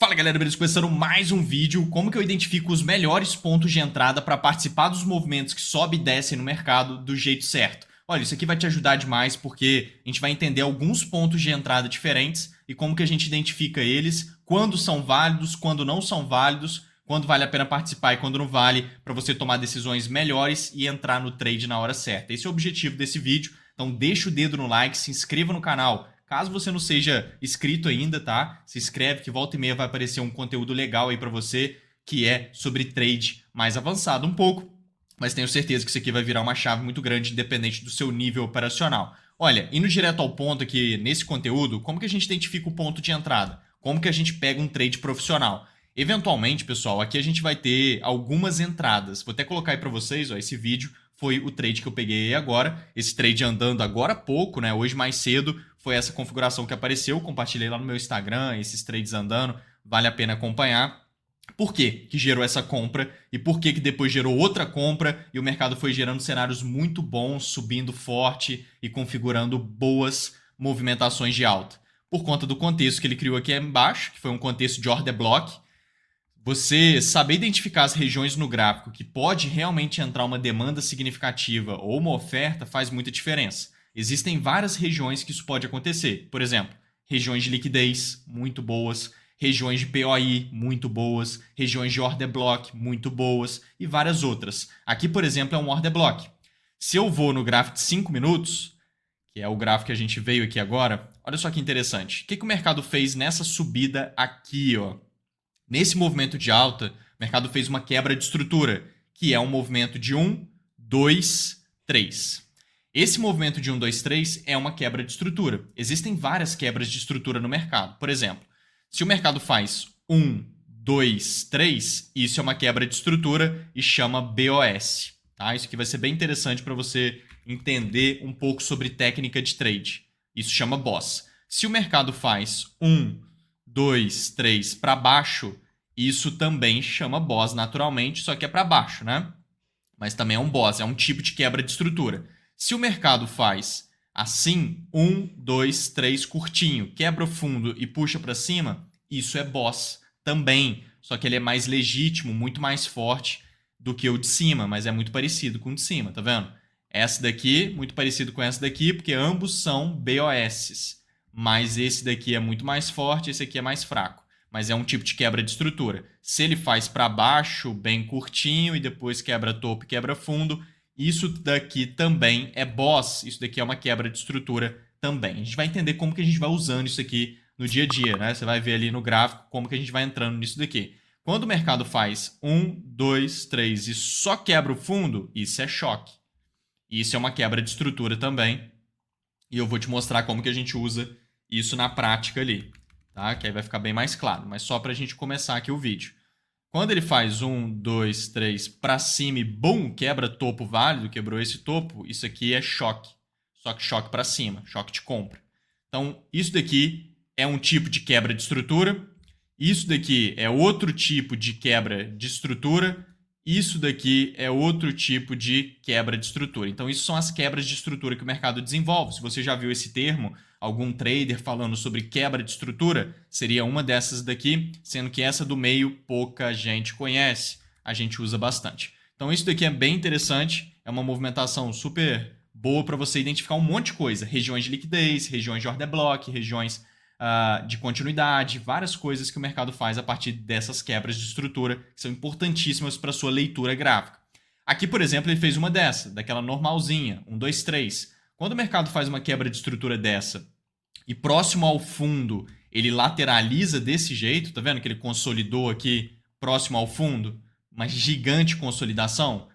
Fala galera, beleza? Começando mais um vídeo, como que eu identifico os melhores pontos de entrada para participar dos movimentos que sobe e descem no mercado do jeito certo. Olha, isso aqui vai te ajudar demais porque a gente vai entender alguns pontos de entrada diferentes e como que a gente identifica eles, quando são válidos, quando não são válidos, quando vale a pena participar e quando não vale, para você tomar decisões melhores e entrar no trade na hora certa. Esse é o objetivo desse vídeo, então deixa o dedo no like, se inscreva no canal. Caso você não seja inscrito ainda, tá? Se inscreve que volta e meia vai aparecer um conteúdo legal aí pra você, que é sobre trade mais avançado um pouco, mas tenho certeza que isso aqui vai virar uma chave muito grande, independente do seu nível operacional. Olha, indo direto ao ponto aqui nesse conteúdo, como que a gente identifica o ponto de entrada? Como que a gente pega um trade profissional? Eventualmente, pessoal, aqui a gente vai ter algumas entradas. Vou até colocar aí pra vocês, ó, esse vídeo foi o trade que eu peguei agora. Esse trade andando agora há pouco, né? Hoje mais cedo, foi essa configuração que apareceu. Compartilhei lá no meu Instagram, esses trades andando. Vale a pena acompanhar. Por que que gerou essa compra e por que que depois gerou outra compra e o mercado foi gerando cenários muito bons, subindo forte e configurando boas movimentações de alta. Por conta do contexto que ele criou aqui embaixo, que foi um contexto de order block. Você saber identificar as regiões no gráfico que pode realmente entrar uma demanda significativa ou uma oferta faz muita diferença. Existem várias regiões que isso pode acontecer. Por exemplo, regiões de liquidez muito boas, regiões de POI muito boas, regiões de order block muito boas e várias outras. Aqui, por exemplo, é um order block. Se eu vou no gráfico de 5 minutos, que é o gráfico que a gente veio aqui agora, olha só que interessante. O que o mercado fez nessa subida aqui, ó? Nesse movimento de alta, o mercado fez uma quebra de estrutura, que é um movimento de 1, 2, 3. Esse movimento de 1, 2, 3 é uma quebra de estrutura. Existem várias quebras de estrutura no mercado. Por exemplo, se o mercado faz 1, 2, 3, isso é uma quebra de estrutura e chama BOS. Tá? Isso aqui vai ser bem interessante para você entender um pouco sobre técnica de trade. Isso chama BOS. Se o mercado faz 1, 2, 3 para baixo, isso também chama BOS naturalmente, só que é para baixo, né? Mas também é um BOS, é um tipo de quebra de estrutura. Se o mercado faz assim, 1, 2, 3 curtinho, quebra o fundo e puxa para cima, isso é BOS também, só que ele é mais legítimo, muito mais forte do que o de cima, mas é muito parecido com o de cima, tá vendo? Essa daqui, muito parecido com essa daqui, porque ambos são BOSs. Mas esse daqui é muito mais forte, esse aqui é mais fraco. Mas é um tipo de quebra de estrutura. Se ele faz para baixo, bem curtinho, e depois quebra topo e quebra fundo, isso daqui também é BOS. Isso daqui é uma quebra de estrutura também. A gente vai entender como que a gente vai usando isso aqui no dia a dia, né? Você vai ver ali no gráfico como que a gente vai entrando nisso daqui. Quando o mercado faz 1, 2, 3 e só quebra o fundo, isso é choque. Isso é uma quebra de estrutura também. E eu vou te mostrar como que a gente usa isso na prática ali, tá? Que aí vai ficar bem mais claro, mas só para a gente começar aqui o vídeo. Quando ele faz 1, 2, 3 para cima e bum, quebra topo válido, quebrou esse topo, isso aqui é choque. Só que choque para cima, choque de compra. Então, isso daqui é um tipo de quebra de estrutura, isso daqui é outro tipo de quebra de estrutura, isso daqui é outro tipo de quebra de estrutura. Então, isso são as quebras de estrutura que o mercado desenvolve. Se você já viu esse termo, algum trader falando sobre quebra de estrutura, seria uma dessas daqui, sendo que essa do meio pouca gente conhece. A gente usa bastante. Então, isso daqui é bem interessante. É uma movimentação super boa para você identificar um monte de coisa. Regiões de liquidez, regiões de order block, regiões de continuidade, várias coisas que o mercado faz a partir dessas quebras de estrutura que são importantíssimas para a sua leitura gráfica. Aqui, por exemplo, ele fez uma dessa, daquela normalzinha, 1, 2, 3. Quando o mercado faz uma quebra de estrutura dessa e próximo ao fundo ele lateraliza desse jeito, tá vendo que ele consolidou aqui próximo ao fundo, uma gigante consolidação?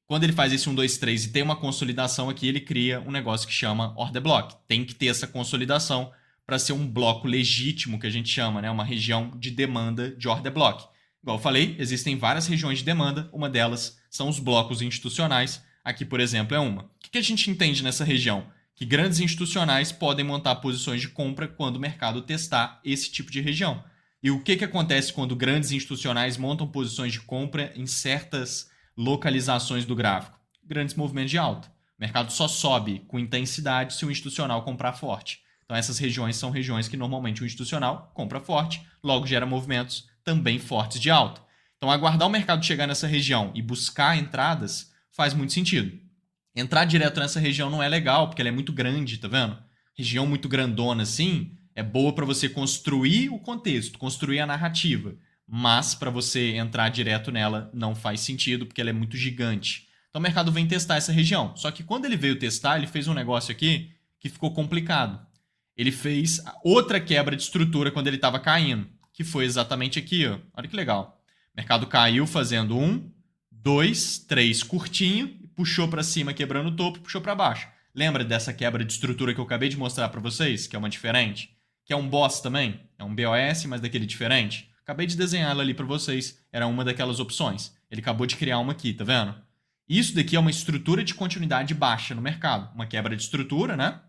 Quando ele faz esse 1, 2, 3 e tem uma consolidação aqui, ele cria um negócio que chama order block. Tem que ter essa consolidação para ser um bloco legítimo, que a gente chama, né? Uma região de demanda de order block. Igual eu falei, existem várias regiões de demanda, uma delas são os blocos institucionais. Aqui, por exemplo, é uma. O que a gente entende nessa região? Que grandes institucionais podem montar posições de compra quando o mercado testar esse tipo de região. E o que acontece quando grandes institucionais montam posições de compra em certas localizações do gráfico? Grandes movimentos de alta. O mercado só sobe com intensidade se o institucional comprar forte. Então essas regiões são regiões que normalmente o institucional compra forte, logo gera movimentos também fortes de alta. Então aguardar o mercado chegar nessa região e buscar entradas faz muito sentido. Entrar direto nessa região não é legal, porque ela é muito grande, tá vendo? Região muito grandona assim é boa para você construir o contexto, construir a narrativa. Mas para você entrar direto nela não faz sentido, porque ela é muito gigante. Então o mercado vem testar essa região. Só que quando ele veio testar, ele fez um negócio aqui que ficou complicado. Ele fez outra quebra de estrutura quando ele estava caindo, que foi exatamente aqui, ó. Olha que legal. O mercado caiu fazendo 1, 2, 3 curtinho, puxou para cima quebrando o topo, puxou para baixo. Lembra dessa quebra de estrutura que eu acabei de mostrar para vocês, que é uma diferente? Que é um BOS também, é um BOS, mas daquele diferente. Acabei de desenhar ela ali para vocês, era uma daquelas opções. Ele acabou de criar uma aqui, tá vendo? Isso daqui é uma estrutura de continuidade baixa no mercado. Uma quebra de estrutura, né?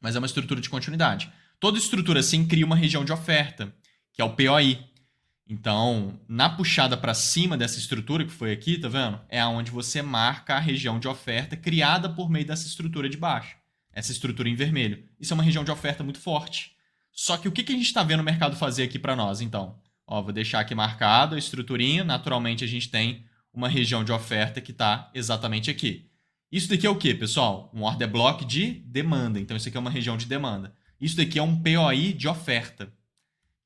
Mas é uma estrutura de continuidade. Toda estrutura assim cria uma região de oferta, que é o POI. Então, na puxada para cima dessa estrutura que foi aqui, tá vendo? É onde você marca a região de oferta criada por meio dessa estrutura de baixo. Essa estrutura em vermelho. Isso é uma região de oferta muito forte. Só que o que a gente está vendo o mercado fazer aqui para nós, então? Ó, vou deixar aqui marcado a estruturinha. Naturalmente, a gente tem uma região de oferta que está exatamente aqui. Isso daqui é o que, pessoal? Um order block de demanda. Então, isso aqui é uma região de demanda. Isso daqui é um POI de oferta.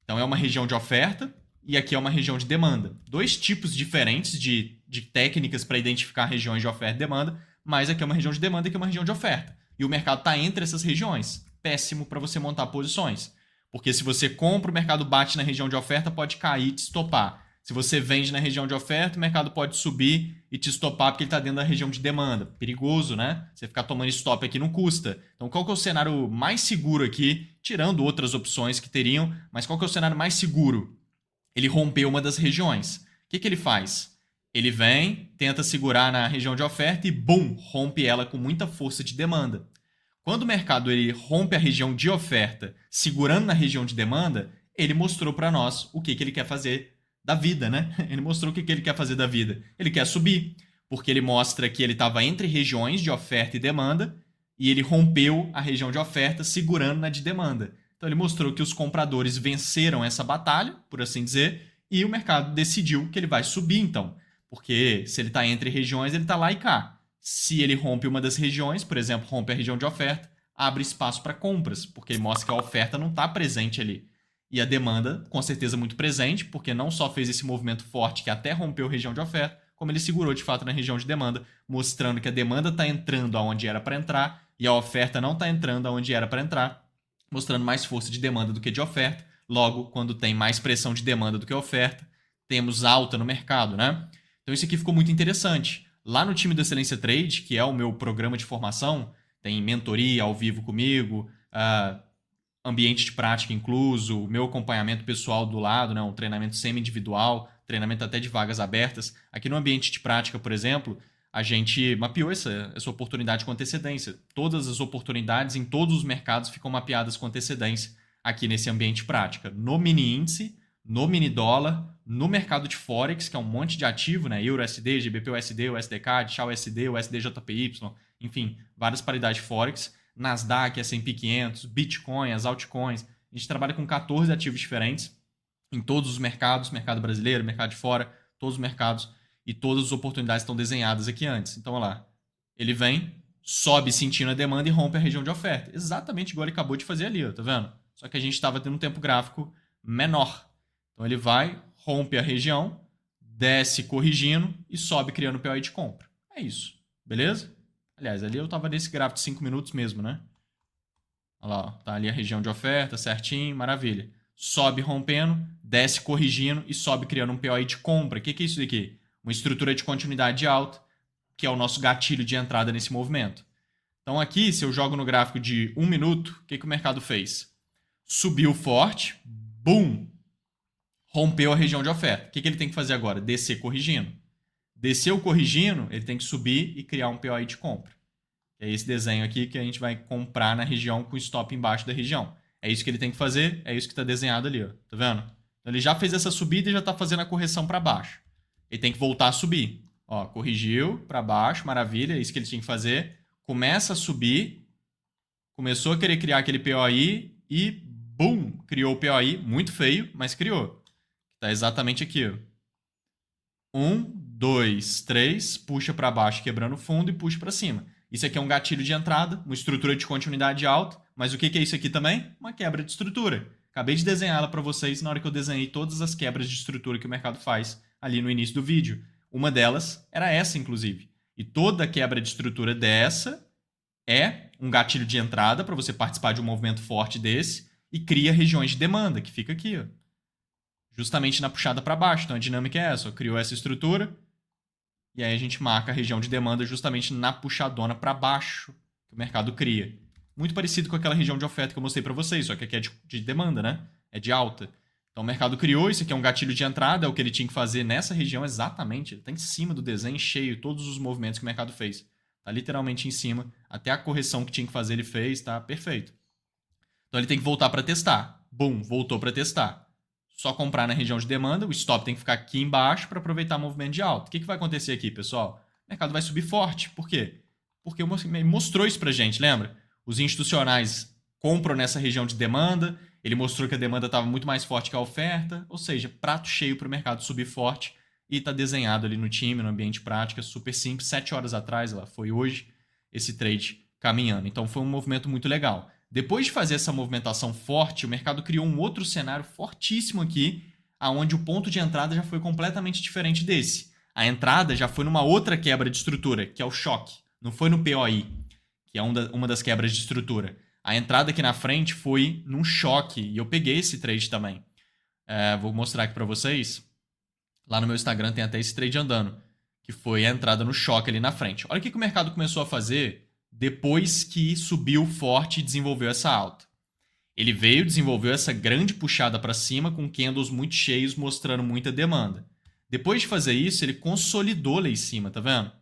Então, é uma região de oferta e aqui é uma região de demanda. Dois tipos diferentes de técnicas para identificar regiões de oferta e demanda, mas aqui é uma região de demanda e aqui é uma região de oferta. E o mercado está entre essas regiões. Péssimo para você montar posições. Porque se você compra, o mercado bate na região de oferta, pode cair e te estopar. Se você vende na região de oferta, o mercado pode subir e te estopar porque ele está dentro da região de demanda. Perigoso, né? Você ficar tomando stop aqui não custa. Então, qual que é o cenário mais seguro aqui, tirando outras opções que teriam, mas qual que é o cenário mais seguro? Ele rompeu uma das regiões. O que ele faz? Ele vem, tenta segurar na região de oferta e, bum, rompe ela com muita força de demanda. Quando o mercado ele rompe a região de oferta, segurando na região de demanda, ele mostrou para nós o que ele quer fazer da vida, né? Ele mostrou o que ele quer fazer da vida. Ele quer subir, porque ele mostra que ele estava entre regiões de oferta e demanda e ele rompeu a região de oferta segurando na de demanda. Então ele mostrou que os compradores venceram essa batalha, por assim dizer, e o mercado decidiu que ele vai subir então, porque se ele está entre regiões, ele está lá e cá. Se ele rompe uma das regiões, por exemplo, rompe a região de oferta, abre espaço para compras, porque ele mostra que a oferta não está presente ali. E a demanda, com certeza, muito presente, porque não só fez esse movimento forte que até rompeu a região de oferta, como ele segurou de fato na região de demanda, mostrando que a demanda está entrando aonde era para entrar e a oferta não está entrando aonde era para entrar, mostrando mais força de demanda do que de oferta. Logo, quando tem mais pressão de demanda do que oferta, temos alta no mercado, né? Então isso aqui ficou muito interessante. Lá no time do Excelência Trade, que é o meu programa de formação, tem mentoria ao vivo comigo, ambiente de prática incluso, o meu acompanhamento pessoal do lado, né, um treinamento semi-individual, treinamento até de vagas abertas. Aqui no ambiente de prática, por exemplo, a gente mapeou essa oportunidade com antecedência. Todas as oportunidades em todos os mercados ficam mapeadas com antecedência aqui nesse ambiente de prática. No mini índice, no mini dólar, no mercado de Forex, que é um monte de ativo, né? EURUSD, GBP-USD, USDCAD, XAU-USD, USD-JPY, enfim, várias paridades de Forex. Nasdaq, S&P 500, Bitcoin, as altcoins. A gente trabalha com 14 ativos diferentes em todos os mercados, mercado brasileiro, mercado de fora, todos os mercados, e todas as oportunidades estão desenhadas aqui antes. Então, olha lá. Ele vem, sobe sentindo a demanda e rompe a região de oferta. Exatamente igual ele acabou de fazer ali, ó, tá vendo? Só que a gente estava tendo um tempo gráfico menor. Então, ele vai, rompe a região, desce corrigindo e sobe criando POI de compra. É isso, beleza? Aliás, ali eu estava nesse gráfico de 5 minutos mesmo, né? Olha lá, ó, tá ali a região de oferta, certinho, maravilha. Sobe rompendo, desce corrigindo e sobe criando um POI de compra. O que é isso daqui? Uma estrutura de continuidade alta, que é o nosso gatilho de entrada nesse movimento. Então aqui, se eu jogo no gráfico de 1 minuto, o que o mercado fez? Subiu forte, boom, rompeu a região de oferta. O que ele tem que fazer agora? Descer corrigindo. Desceu corrigindo, ele tem que subir e criar um POI de compra. É esse desenho aqui que a gente vai comprar na região com stop embaixo da região. É isso que ele tem que fazer, é isso que está desenhado ali, ó. Tá vendo? Então ele já fez essa subida e já está fazendo a correção para baixo. Ele tem que voltar a subir. Ó, corrigiu para baixo, maravilha, é isso que ele tinha que fazer. Começa a subir, começou a querer criar aquele POI e boom, criou o POI, muito feio, mas criou. Tá exatamente aqui, ó. 1, 2, 3, puxa para baixo quebrando o fundo e puxa para cima. Isso aqui é um gatilho de entrada, uma estrutura de continuidade alta, mas o que é isso aqui também? Uma quebra de estrutura. Acabei de desenhar ela para vocês na hora que eu desenhei todas as quebras de estrutura que o mercado faz ali no início do vídeo. Uma delas era essa, inclusive. E toda quebra de estrutura dessa é um gatilho de entrada para você participar de um movimento forte desse e cria regiões de demanda, que fica aqui, ó, justamente na puxada para baixo. Então a dinâmica é essa, ó, criou essa estrutura e aí a gente marca a região de demanda justamente na puxadona para baixo que o mercado cria. Muito parecido com aquela região de oferta que eu mostrei para vocês, só que aqui é de demanda, né? É de alta. Então o mercado criou, isso aqui é um gatilho de entrada, é o que ele tinha que fazer nessa região exatamente. Ele está em cima do desenho, cheio, todos os movimentos que o mercado fez. Está literalmente em cima. Até a correção que tinha que fazer ele fez, tá perfeito. Então ele tem que voltar para testar. Bum, voltou para testar. Só comprar na região de demanda, o stop tem que ficar aqui embaixo para aproveitar o movimento de alta. O que vai acontecer aqui, pessoal? O mercado vai subir forte. Por quê? Porque ele mostrou isso pra gente, lembra? Os institucionais compram nessa região de demanda, ele mostrou que a demanda estava muito mais forte que a oferta, ou seja, prato cheio para o mercado subir forte e está desenhado ali no time, no ambiente prática, super simples. 7 horas atrás, lá foi hoje, esse trade caminhando. Então foi um movimento muito legal. Depois de fazer essa movimentação forte, o mercado criou um outro cenário fortíssimo aqui, onde o ponto de entrada já foi completamente diferente desse. A entrada já foi numa outra quebra de estrutura, que é o choque. Não foi no POI, que é uma das quebras de estrutura. A entrada aqui na frente foi num choque, e eu peguei esse trade também. Vou mostrar aqui para vocês. Lá no meu Instagram tem até esse trade andando, que foi a entrada no choque ali na frente. Olha o que o mercado começou a fazer depois que subiu forte e desenvolveu essa alta. Ele veio, desenvolveu essa grande puxada para cima com candles muito cheios, mostrando muita demanda. Depois de fazer isso, ele consolidou lá em cima, tá vendo?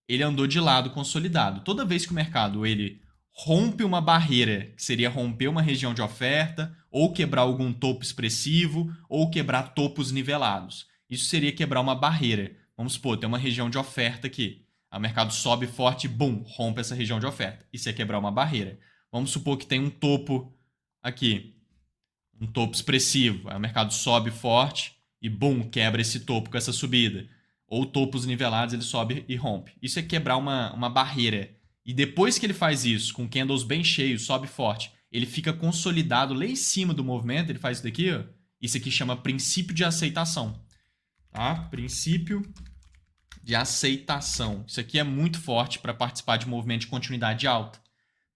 Ele andou de lado consolidado. Toda vez que o mercado ele rompe uma barreira, que seria romper uma região de oferta, ou quebrar algum topo expressivo, ou quebrar topos nivelados. Isso seria quebrar uma barreira. Vamos supor, tem uma região de oferta aqui. O mercado sobe forte e, bum, rompe essa região de oferta. Isso é quebrar uma barreira. Vamos supor que tem um topo aqui, um topo expressivo. Aí o mercado sobe forte e, bum, quebra esse topo com essa subida. Ou topos nivelados, ele sobe e rompe. Isso é quebrar uma barreira. E depois que ele faz isso, com candles bem cheios, sobe forte, ele fica consolidado lá em cima do movimento, ele faz isso daqui, ó. Isso aqui chama princípio de aceitação. Tá? Princípio de aceitação. Isso aqui é muito forte para participar de movimento de continuidade alta.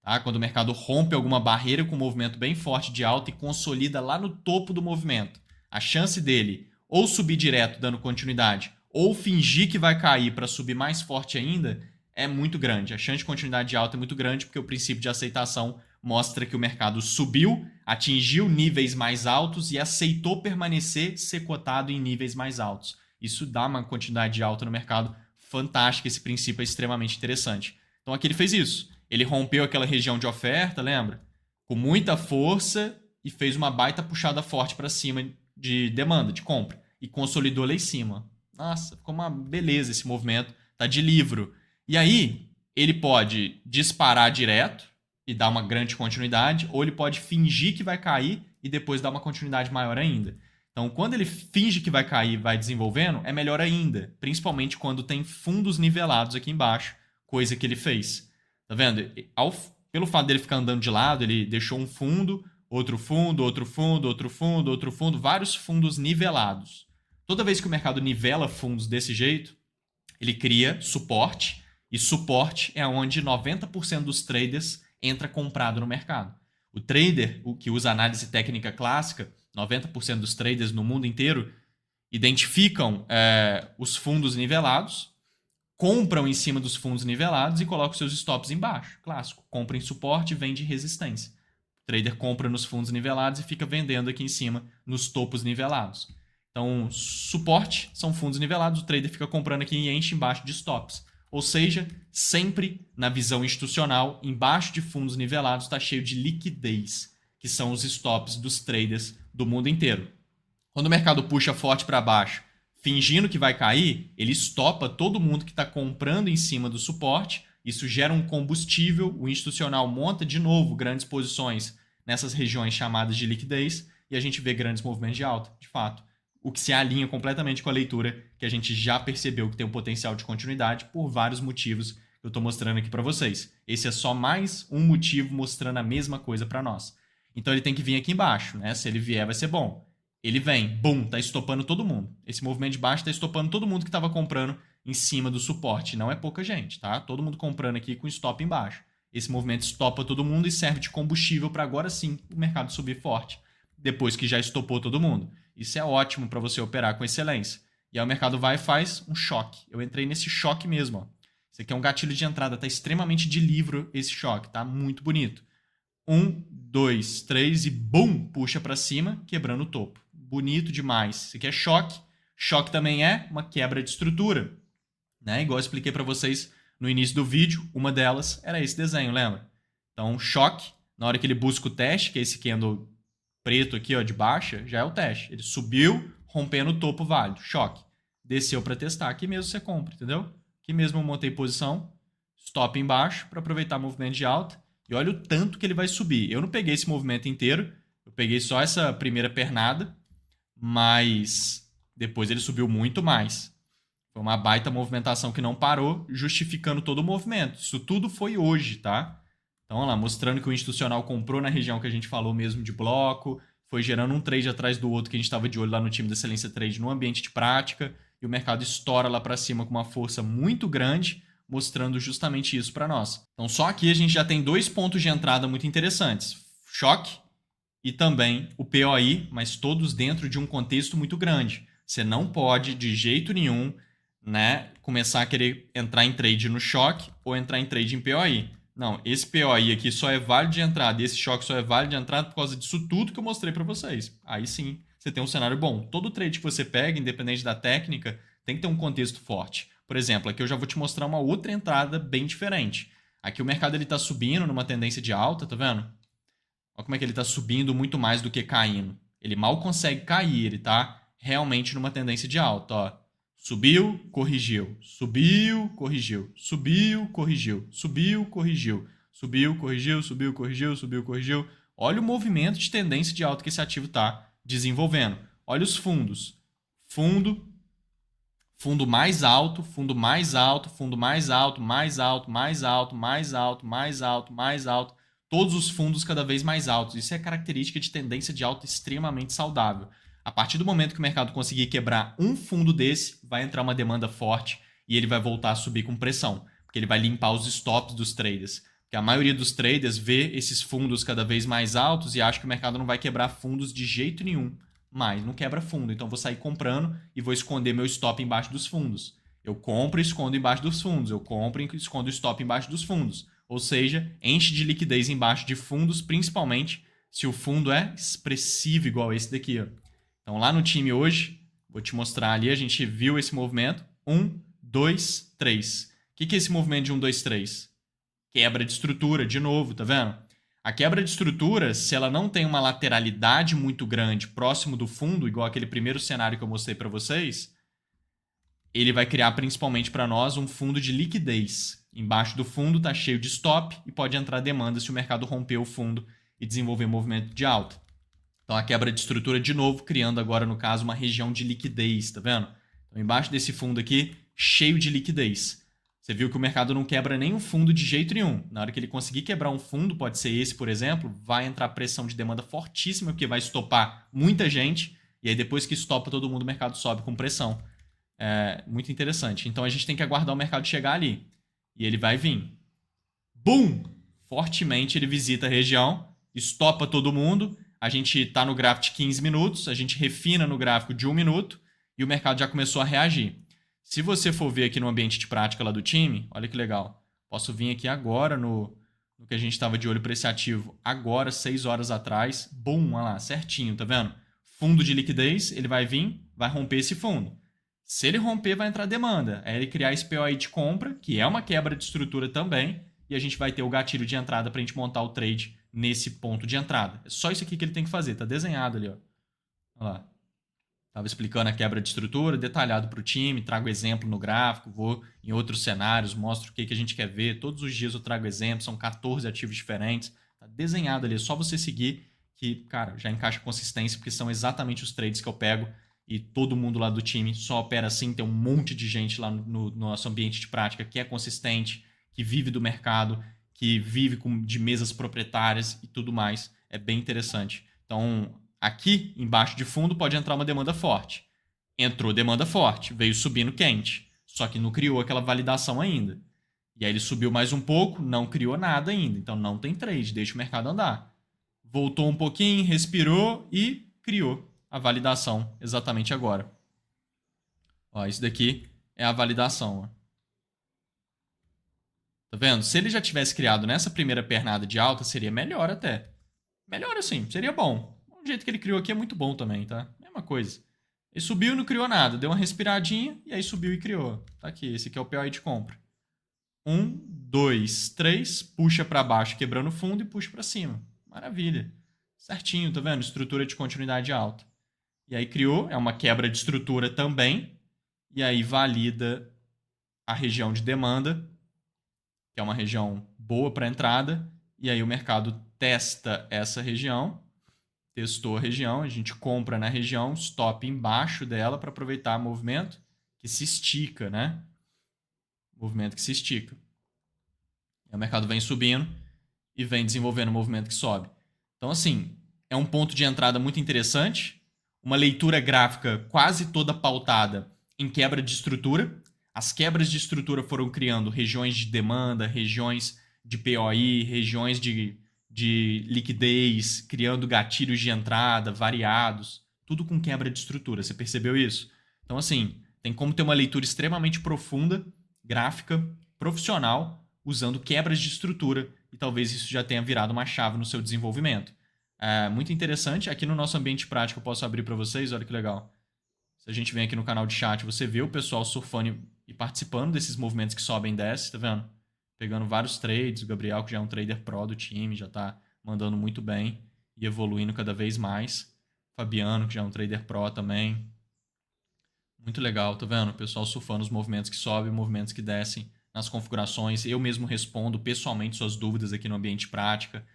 Tá? Quando o mercado rompe alguma barreira com um movimento bem forte de alta e consolida lá no topo do movimento, a chance dele ou subir direto dando continuidade ou fingir que vai cair para subir mais forte ainda é muito grande. A chance de continuidade alta é muito grande porque o princípio de aceitação mostra que o mercado subiu, atingiu níveis mais altos e aceitou permanecer ser cotado em níveis mais altos. Isso dá uma continuidade alta no mercado fantástica. Esse princípio é extremamente interessante. Então aqui ele fez isso. Ele rompeu aquela região de oferta, lembra? Com muita força e fez uma baita puxada forte para cima de demanda, de compra. E consolidou lá em cima. Nossa, ficou uma beleza esse movimento. Tá de livro. E aí, ele pode disparar direto e dar uma grande continuidade, ou ele pode fingir que vai cair e depois dar uma continuidade maior ainda. Então, quando ele finge que vai cair e vai desenvolvendo, é melhor ainda. Principalmente quando tem fundos nivelados aqui embaixo, coisa que ele fez. Tá vendo? Pelo fato dele ficar andando de lado, ele deixou um fundo, outro fundo, outro fundo, outro fundo, outro fundo, vários fundos nivelados. Toda vez que o mercado nivela fundos desse jeito, ele cria suporte, e suporte é onde 90% dos traders entra comprado no mercado. O trader, o que usa análise técnica clássica, 90% dos traders no mundo inteiro identificam os fundos nivelados, compram em cima dos fundos nivelados e colocam seus stops embaixo. Clássico, compra em suporte e vende resistência. O trader compra nos fundos nivelados e fica vendendo aqui em cima nos topos nivelados. Então, suporte são fundos nivelados, o trader fica comprando aqui e enche embaixo de stops. Ou seja, sempre na visão institucional, embaixo de fundos nivelados está cheio de liquidez, que são os stops dos traders do mundo inteiro. Quando o mercado puxa forte para baixo, fingindo que vai cair, ele estopa todo mundo que está comprando em cima do suporte. Isso gera um combustível, o institucional monta de novo grandes posições nessas regiões chamadas de liquidez e a gente vê grandes movimentos de alta, de fato. O que se alinha completamente com a leitura que a gente já percebeu que tem um potencial de continuidade por vários motivos que eu estou mostrando aqui para vocês. Esse é só mais um motivo mostrando a mesma coisa para nós. Então ele tem que vir aqui embaixo, né? Se ele vier, vai ser bom. Ele vem, bum, tá estopando todo mundo. Esse movimento de baixo tá estopando todo mundo que estava comprando em cima do suporte. Não é pouca gente, tá? Todo mundo comprando aqui com stop embaixo. Esse movimento estopa todo mundo e serve de combustível para agora sim o mercado subir forte, depois que já estopou todo mundo. Isso é ótimo para você operar com excelência. E aí o mercado vai e faz um choque. Eu entrei nesse choque mesmo. Ó. Isso aqui é um gatilho de entrada, tá extremamente de livro esse choque, tá? Muito bonito. 1, 2, 3 e bum, puxa para cima, quebrando o topo. Bonito demais. Isso aqui é choque. Choque também é uma quebra de estrutura. Né? Igual eu expliquei para vocês no início do vídeo, uma delas era esse desenho, lembra? Então, choque, na hora que ele busca o teste, que é esse candle preto aqui, ó, de baixa, já é o teste. Ele subiu, rompendo o topo válido, choque. Desceu para testar, aqui mesmo você compra, entendeu? Aqui mesmo eu montei posição, stop embaixo para aproveitar o movimento de alta. E olha o tanto que ele vai subir. Eu não peguei esse movimento inteiro, eu peguei só essa primeira pernada, mas depois ele subiu muito mais. Foi uma baita movimentação que não parou, justificando todo o movimento. Isso tudo foi hoje, tá? Então, olha lá, mostrando que o institucional comprou na região que a gente falou mesmo de bloco, foi gerando um trade atrás do outro que a gente estava de olho lá no time da Excelência Trade no ambiente de prática, e o mercado estoura lá para cima com uma força muito grande, mostrando justamente isso para nós. Então, só aqui a gente já tem 2 pontos de entrada muito interessantes. Choque e também o POI, mas todos dentro de um contexto muito grande. Você não pode, de jeito nenhum, né, começar a querer entrar em trade no choque ou entrar em trade em POI. Não, esse POI aqui só é válido de entrada e esse choque só é válido de entrada por causa disso tudo que eu mostrei para vocês. Aí sim, você tem um cenário bom. Todo trade que você pega, independente da técnica, tem que ter um contexto forte. Por exemplo, aqui eu já vou te mostrar uma outra entrada bem diferente. Aqui o mercado está subindo numa tendência de alta, tá vendo? Olha como é que ele está subindo muito mais do que caindo. Ele mal consegue cair, ele está realmente numa tendência de alta, ó. Subiu, corrigiu, subiu, corrigiu, subiu, corrigiu, subiu, corrigiu, subiu, corrigiu, subiu, corrigiu, subiu, corrigiu. Olha o movimento de tendência de alta que esse ativo está desenvolvendo. Olha os fundos. Fundo, fundo mais alto, fundo mais alto, fundo mais alto, mais alto, mais alto, mais alto, mais alto, mais alto. Todos os fundos cada vez mais altos. Isso é característica de tendência de alta extremamente saudável. A partir do momento que o mercado conseguir quebrar um fundo desse, vai entrar uma demanda forte e ele vai voltar a subir com pressão, porque ele vai limpar os stops dos traders. Porque a maioria dos traders vê esses fundos cada vez mais altos e acha que o mercado não vai quebrar fundos de jeito nenhum. Mas não quebra fundo, então eu vou sair comprando e vou esconder meu stop embaixo dos fundos. Eu compro e escondo embaixo dos fundos. Eu compro e escondo o stop embaixo dos fundos. Ou seja, enche de liquidez embaixo de fundos, principalmente se o fundo é expressivo igual esse daqui, ó. Então, lá no time hoje, vou te mostrar ali, a gente viu esse movimento. 1, 2, 3. O que é esse movimento de 1, 2, 3? Quebra de estrutura, de novo, tá vendo? A quebra de estrutura, se ela não tem uma lateralidade muito grande próximo do fundo, igual aquele primeiro cenário que eu mostrei para vocês, ele vai criar principalmente para nós um fundo de liquidez. Embaixo do fundo está cheio de stop e pode entrar demanda se o mercado romper o fundo e desenvolver movimento de alta. Então, a quebra de estrutura, de novo, criando agora, no caso, uma região de liquidez, tá vendo? Então, embaixo desse fundo aqui, cheio de liquidez. Você viu que o mercado não quebra nenhum fundo de jeito nenhum. Na hora que ele conseguir quebrar um fundo, pode ser esse, por exemplo, vai entrar pressão de demanda fortíssima, porque vai estopar muita gente, e aí depois que estopa todo mundo, o mercado sobe com pressão. É muito interessante. Então, a gente tem que aguardar o mercado chegar ali. E ele vai vir. Bum! Fortemente ele visita a região, estopa todo mundo. A gente está no gráfico de 15 minutos, a gente refina no gráfico de 1 minuto e o mercado já começou a reagir. Se você for ver aqui no ambiente de prática lá do time, olha que legal. Posso vir aqui agora no que a gente estava de olho para esse ativo, agora, 6 horas atrás. Bum, olha lá, certinho, tá vendo? Fundo de liquidez, ele vai vir, vai romper esse fundo. Se ele romper, vai entrar demanda. Aí ele criar esse POI de compra, que é uma quebra de estrutura também, e a gente vai ter o gatilho de entrada para a gente montar o trade nesse ponto de entrada. É só isso aqui que ele tem que fazer, tá desenhado ali, ó. Olha lá. Tava explicando a quebra de estrutura, detalhado para o time, trago exemplo no gráfico, vou em outros cenários, mostro o que a gente quer ver. Todos os dias eu trago exemplos, são 14 ativos diferentes. Tá desenhado ali, é só você seguir que, cara, já encaixa consistência, porque são exatamente os trades que eu pego e todo mundo lá do time só opera assim. Tem um monte de gente lá no nosso ambiente de prática que é consistente, que vive do mercado, que vive de mesas proprietárias e tudo mais. É bem interessante. Então, aqui embaixo de fundo pode entrar uma demanda forte. Entrou demanda forte, veio subindo quente, só que não criou aquela validação ainda. E aí ele subiu mais um pouco, não criou nada ainda, então não tem trade, deixa o mercado andar. Voltou um pouquinho, respirou e criou a validação exatamente agora. Ó, isso daqui é a validação. Ó. Tá vendo? Se ele já tivesse criado nessa primeira pernada de alta, seria melhor até. Melhor assim, seria bom. O jeito que ele criou aqui é muito bom também, tá? Mesma coisa. Ele subiu e não criou nada, deu uma respiradinha e aí subiu e criou. Tá aqui, esse aqui é o POI de compra. 1, 2, 3, puxa para baixo quebrando o fundo e puxa para cima. Maravilha. Certinho, tá vendo? Estrutura de continuidade alta. E aí criou, é uma quebra de estrutura também. E aí valida a região de demanda, que é uma região boa para entrada. E aí o mercado testa essa região. Testou a região, a gente compra na região, stop embaixo dela para aproveitar o movimento que se estica, né? Movimento que se estica. E o mercado vem subindo e vem desenvolvendo um movimento que sobe. Então, assim, é um ponto de entrada muito interessante, uma leitura gráfica quase toda pautada em quebra de estrutura. As quebras de estrutura foram criando regiões de demanda, regiões de POI, regiões de liquidez, criando gatilhos de entrada variados, tudo com quebra de estrutura. Você percebeu isso? Então, assim, tem como ter uma leitura extremamente profunda, gráfica, profissional, usando quebras de estrutura, e talvez isso já tenha virado uma chave no seu desenvolvimento. É muito interessante. Aqui no nosso ambiente prático eu posso abrir para vocês, olha que legal. Se a gente vem aqui no canal de chat, você vê o pessoal surfando e participando desses movimentos que sobem e descem, tá vendo? Pegando vários trades, o Gabriel, que já é um trader pro do time, já tá mandando muito bem e evoluindo cada vez mais. Fabiano, que já é um trader pro também. Muito legal, tá vendo? O pessoal surfando os movimentos que sobem e movimentos que descem nas configurações. Eu mesmo respondo pessoalmente suas dúvidas aqui no ambiente prática.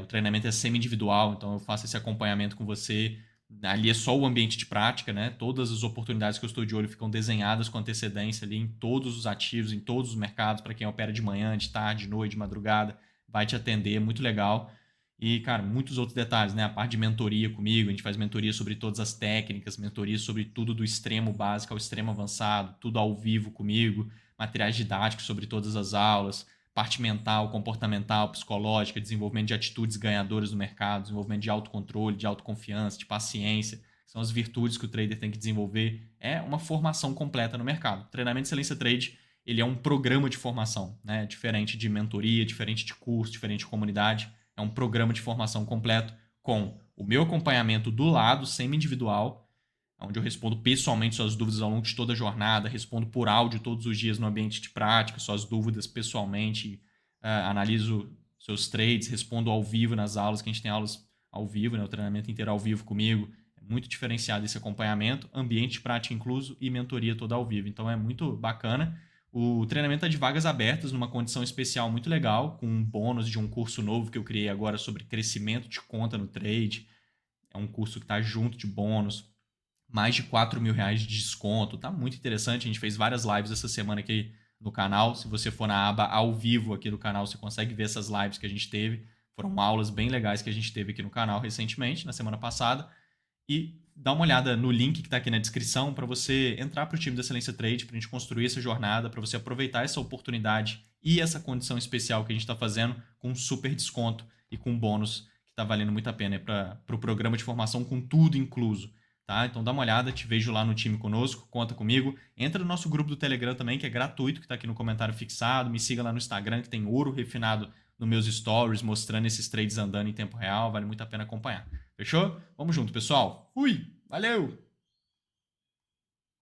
O treinamento é semi-individual, então eu faço esse acompanhamento com você. Ali é só o ambiente de prática, né? Todas as oportunidades que eu estou de olho ficam desenhadas com antecedência ali em todos os ativos, em todos os mercados, para quem opera de manhã, de tarde, de noite, de madrugada, vai te atender, muito legal. E, cara, muitos outros detalhes, né? A parte de mentoria comigo, a gente faz mentoria sobre todas as técnicas, mentoria sobre tudo do extremo básico ao extremo avançado, tudo ao vivo comigo, materiais didáticos sobre todas as aulas, parte mental, comportamental, psicológica, desenvolvimento de atitudes ganhadoras no mercado, desenvolvimento de autocontrole, de autoconfiança, de paciência, que são as virtudes que o trader tem que desenvolver. É uma formação completa no mercado. O treinamento de Excelência Trade, ele é um programa de formação, né? Diferente de mentoria, diferente de curso, diferente de comunidade. É um programa de formação completo com o meu acompanhamento do lado, semi-individual, onde eu respondo pessoalmente suas dúvidas ao longo de toda a jornada, respondo por áudio todos os dias no ambiente de prática, suas dúvidas pessoalmente, analiso seus trades, respondo ao vivo nas aulas, que a gente tem aulas ao vivo, né, o treinamento inteiro ao vivo comigo. É muito diferenciado esse acompanhamento, ambiente de prática incluso e mentoria toda ao vivo. Então é muito bacana. O treinamento é de vagas abertas, numa condição especial muito legal, com um bônus de um curso novo que eu criei agora sobre crescimento de conta no trade. É um curso que está junto de bônus, mais de 4 mil reais de desconto. Tá muito interessante. A gente fez várias lives essa semana aqui no canal. Se você for na aba ao vivo aqui do canal, você consegue ver essas lives que a gente teve. Foram aulas bem legais que a gente teve aqui no canal recentemente, na semana passada. E dá uma olhada no link que está aqui na descrição para você entrar para o time da Excelência Trade, para a gente construir essa jornada, para você aproveitar essa oportunidade e essa condição especial que a gente está fazendo com um super desconto e com um bônus que está valendo muito a pena para o programa de formação com tudo incluso. Tá? Então dá uma olhada, te vejo lá no time conosco, conta comigo. Entra no nosso grupo do Telegram também, que é gratuito, que está aqui no comentário fixado. Me siga lá no Instagram, que tem ouro refinado nos meus stories, mostrando esses trades andando em tempo real. Vale muito a pena acompanhar. Fechou? Vamos junto, pessoal. Fui! Valeu!